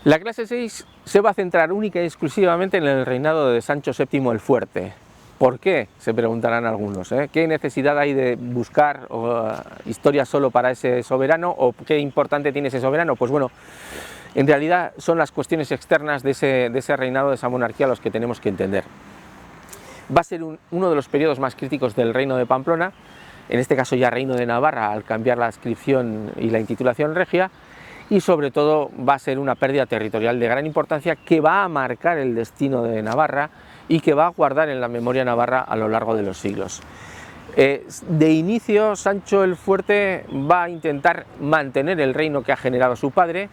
La clase 6 se va a centrar única y exclusivamente en el reinado de Sancho VII el Fuerte. ¿Por qué?, se preguntarán algunos. ¿Qué necesidad hay de buscar historia solo para ese soberano? ¿O qué importante tiene ese soberano? Pues bueno, en realidad son las cuestiones externas de ese reinado, de esa monarquía, los que tenemos que entender. Va a ser uno de los periodos más críticos del reino de Pamplona, en este caso ya reino de Navarra, al cambiar la adscripción y la intitulación regia, y sobre todo va a ser una pérdida territorial de gran importancia que va a marcar el destino de Navarra y que va a guardar en la memoria navarra a lo largo de los siglos. De inicio, Sancho el Fuerte va a intentar mantener el reino que ha generado su padre.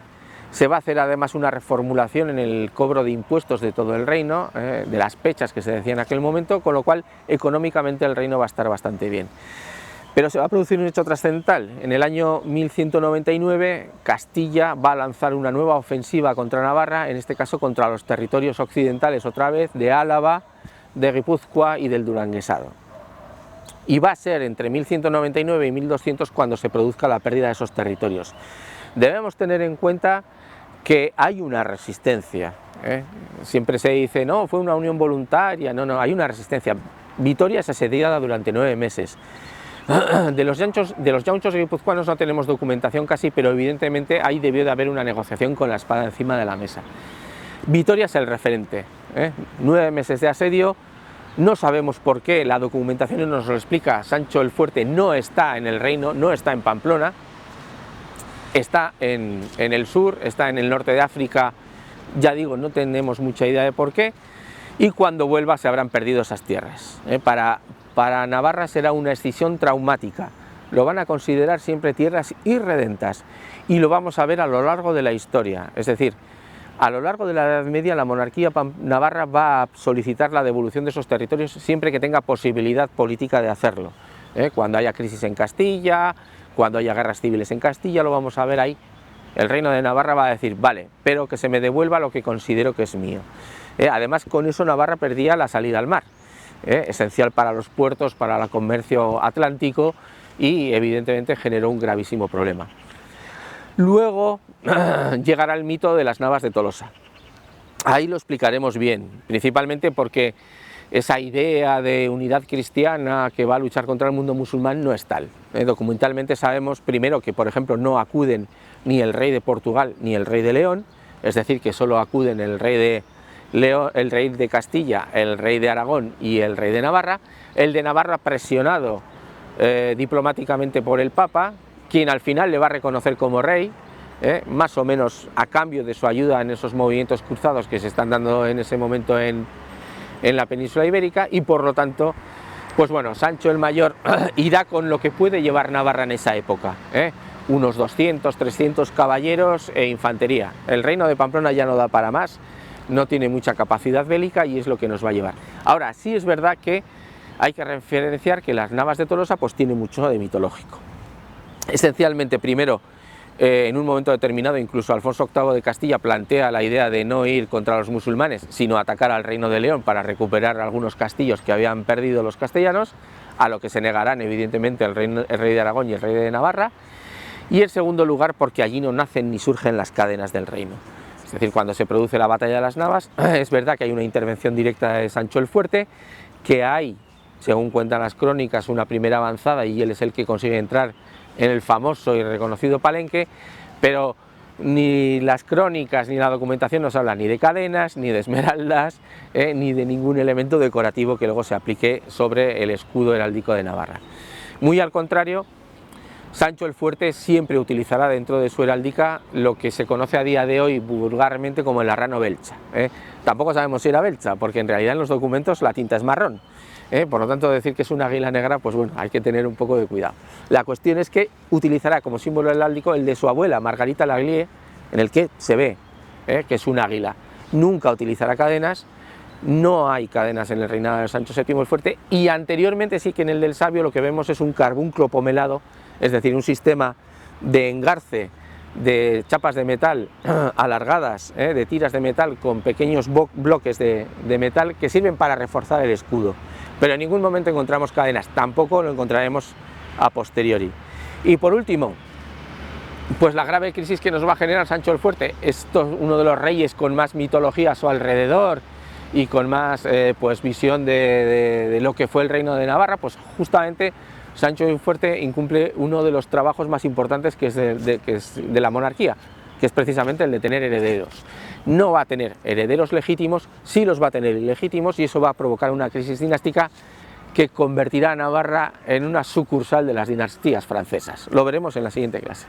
Se va a hacer además una reformulación en el cobro de impuestos de todo el reino, de las pechas que se decía en aquel momento, con lo cual económicamente el reino va a estar bastante bien. Pero se va a producir un hecho trascendental. En el año 1199 Castilla va a lanzar una nueva ofensiva contra Navarra, en este caso contra los territorios occidentales otra vez, de Álava, de Guipúzcoa y del Duranguesado. Y va a ser entre 1199 y 1200 cuando se produzca la pérdida de esos territorios. Debemos tener en cuenta que hay una resistencia. Siempre se dice, no, fue una unión voluntaria, no, hay una resistencia. Vitoria es asediada durante 9 meses. De los yaunchos guipuzcoanos no tenemos documentación casi, pero evidentemente ahí debió de haber una negociación con la espada encima de la mesa. Vitoria es el referente, 9 meses de asedio, no sabemos por qué, la documentación no nos lo explica. Sancho el Fuerte no está en el reino, no está en Pamplona, está en el sur, está en el norte de África, ya digo, no tenemos mucha idea de por qué, y cuando vuelva se habrán perdido esas tierras. Para Navarra será una escisión traumática, lo van a considerar siempre tierras irredentas y lo vamos a ver a lo largo de la historia, es decir, a lo largo de la Edad Media la monarquía navarra va a solicitar la devolución de esos territorios siempre que tenga posibilidad política de hacerlo. Cuando haya crisis en Castilla, cuando haya guerras civiles en Castilla, lo vamos a ver ahí. El reino de Navarra va a decir, vale, pero que se me devuelva lo que considero que es mío. Además, con eso Navarra perdía la salida al mar, esencial para los puertos, para el comercio atlántico, y evidentemente generó un gravísimo problema. Luego llegará el mito de las Navas de Tolosa. Ahí lo explicaremos bien, principalmente porque esa idea de unidad cristiana que va a luchar contra el mundo musulmán no es tal. Documentalmente sabemos primero que, por ejemplo, no acuden ni el rey de Portugal ni el rey de León, es decir, que solo acuden el rey de Castilla, el rey de Aragón y el rey de Navarra. El de Navarra presionado diplomáticamente por el Papa, quien al final le va a reconocer como rey, más o menos a cambio de su ayuda en esos movimientos cruzados que se están dando en ese momento en la península ibérica, y por lo tanto, pues bueno, Sancho el Mayor irá con lo que puede llevar Navarra en esa época, unos 200, 300 caballeros e infantería. El reino de Pamplona ya no da para más, no tiene mucha capacidad bélica y es lo que nos va a llevar. Ahora, sí es verdad que hay que referenciar que las Navas de Tolosa pues tienen mucho de mitológico. Esencialmente, primero, en un momento determinado, incluso Alfonso VIII de Castilla plantea la idea de no ir contra los musulmanes, sino atacar al Reino de León para recuperar algunos castillos que habían perdido los castellanos, a lo que se negarán evidentemente el rey de Aragón y el rey de Navarra, y en segundo lugar porque allí no nacen ni surgen las cadenas del reino. Es decir, cuando se produce la batalla de las Navas, es verdad que hay una intervención directa de Sancho el Fuerte, que hay, según cuentan las crónicas, una primera avanzada y él es el que consigue entrar en el famoso y reconocido Palenque, pero ni las crónicas ni la documentación nos hablan ni de cadenas, ni de esmeraldas, ni de ningún elemento decorativo que luego se aplique sobre el escudo heráldico de Navarra. Muy al contrario, Sancho el Fuerte siempre utilizará dentro de su heráldica lo que se conoce a día de hoy vulgarmente como el arrano belcha. Tampoco sabemos si era belcha, porque en realidad en los documentos la tinta es marrón. Por lo tanto, decir que es una águila negra, pues bueno, hay que tener un poco de cuidado. La cuestión es que utilizará como símbolo heráldico el de su abuela, Margarita Laglier, en el que se ve que es un águila. Nunca utilizará cadenas, no hay cadenas en el reinado de Sancho VII el Fuerte, y anteriormente sí que en el del Sabio lo que vemos es un carbunclo pomelado, es decir, un sistema de engarce de chapas de metal alargadas, de tiras de metal con pequeños bloques de metal que sirven para reforzar el escudo. Pero en ningún momento encontramos cadenas, tampoco lo encontraremos a posteriori. Y por último, Pues la grave crisis que nos va a generar Sancho el Fuerte, esto es uno de los reyes con más mitología a su alrededor y con más pues visión de lo que fue el reino de Navarra, pues justamente Sancho el Fuerte incumple uno de los trabajos más importantes que es de la monarquía, que es precisamente el de tener herederos. No va a tener herederos legítimos, sí los va a tener ilegítimos, y eso va a provocar una crisis dinástica que convertirá a Navarra en una sucursal de las dinastías francesas. Lo veremos en la siguiente clase.